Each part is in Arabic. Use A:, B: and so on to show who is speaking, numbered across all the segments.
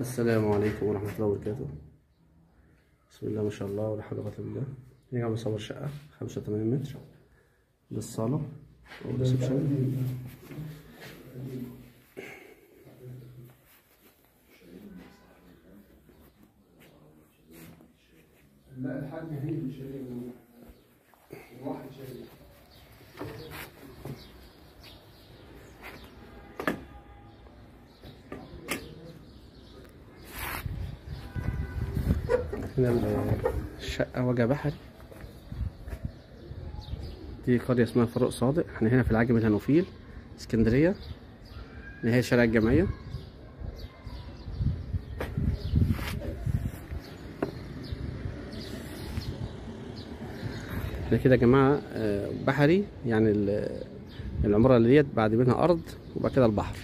A: السلام عليكم ورحمة الله وبركاته. بسم الله ما شاء الله ولا حول ولا قوة إلا بالله. نيجي نصور شقة 85 متر بالصالة والريسبشن.
B: لا الحاج هي اللي شايله الواحد شايله.
A: هنا الشقة وجه بحري. دي قرية اسمها فاروق صادق. احنا هنا في العجمي الهنوفيل اسكندرية، نهاية شارع الجمعية. احنا كده يا جماعة بحري، يعني العمارة اللي ديت بعد منها أرض وبعد كده البحر.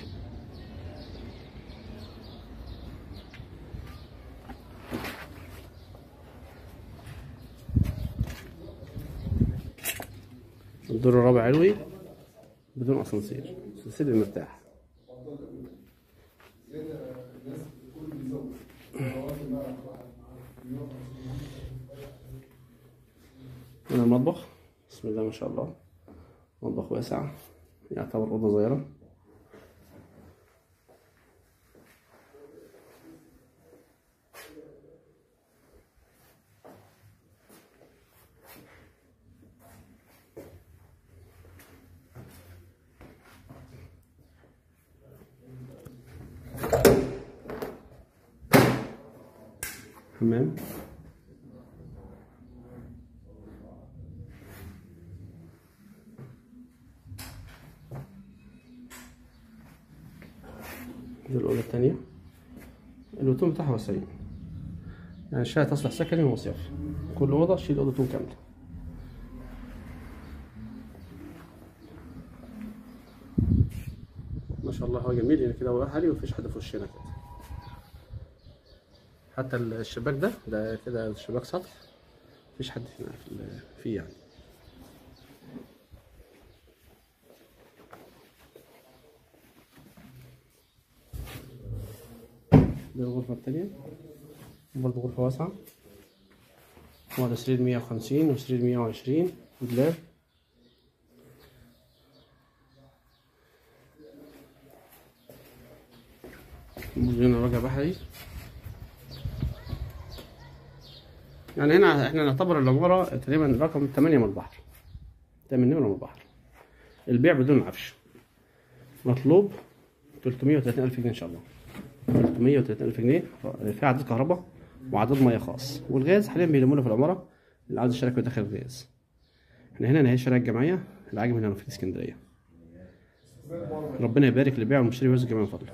A: الدور الرابع علوي بدون اسانسير، سلسلة المرتاح. هنا المطبخ، بسم الله ما شاء الله. مطبخ واسع، يعتبر أوضة صغيرة. حمام. دي الأوضة التانية. الأوضتين بتاعها واسعين، يعني الشقة تصلح سكني ومصيفي. كل أوضة تشيل أوضتين كاملة. ما شاء الله هو جميل، يعني كده هو بحري ومفيش حد في وشنا كده. حتى الشباك ده كده شباك سطح، مفيش حد هنا فيه يعني. دي الغرفة التانية، برضه غرفة واسعة. وده سرير 150 وسرير 120 ودولاب. هنا وجه بحري. يعني هنا احنا نعتبر العمارة تقريبا رقم 8 من البحر، 8 نمرة من البحر. البيع بدون عفش. مطلوب 330,000 جنيه إن شاء الله. 330,000 جنيه. في عداد كهرباء وعداد مياه خاص، والغاز حاليا بيلمونا في العمارة اللي عاوز يشترك ويدخل الغاز. احنا هنا نهاية شارع الجمعية، العجمي هنا في اسكندرية. ربنا يبارك للبيع والمشتري ويرزق جميع من فضله.